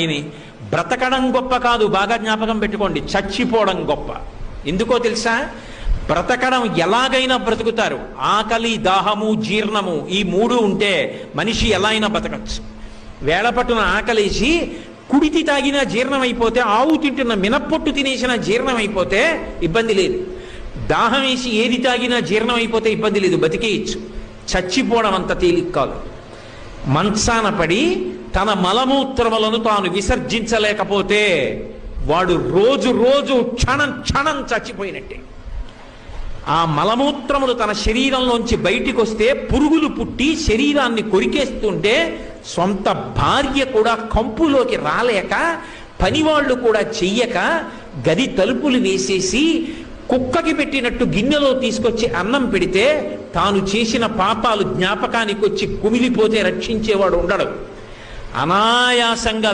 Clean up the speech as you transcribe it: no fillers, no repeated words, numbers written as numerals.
ఈయన బ్రతకడం గొప్ప కాదు, బాగా జ్ఞాపకం పెట్టుకోండి, చచ్చిపోవడం గొప్ప. ఎందుకో తెలుసా? బ్రతకడం ఎలాగైనా బ్రతుకుతారు. ఆకలి, దాహము, జీర్ణము ఈ మూడు ఉంటే మనిషి ఎలా అయినా బ్రతకచ్చు. వేళపట్టున ఆకలేసి కుడితి తాగినా జీర్ణం అయిపోతే, ఆవు తింటున్న మినప్పొట్టు తినేసిన జీర్ణం అయిపోతే ఇబ్బంది లేదు. దాహం వేసి ఏది తాగినా జీర్ణం అయిపోతే ఇబ్బంది లేదు, బతికేయచ్చు. చచ్చిపోవడం అంత తేలిక కాదు. మంచాన పడి తన మలమూత్రములను తాను విసర్జించలేకపోతే వాడు రోజు రోజు క్షణం క్షణం చచ్చిపోయినట్టే. ఆ మలమూత్రములు తన శరీరంలోంచి బయటికి వస్తే పురుగులు పుట్టి శరీరాన్ని కొరికేస్తుంటే సొంత భార్య కూడా కంపులోకి రాలేక, పనివాళ్లు కూడా చెయ్యక, గది తలుపులు వేసేసి కుక్కకి పెట్టినట్టు గిన్నెలో తీసుకొచ్చి అన్నం పెడితే తాను చేసిన పాపాలు జ్ఞాపకానికి వచ్చి కుమిలిపోతే రక్షించేవాడు ఉండడు. అనాయాసంగా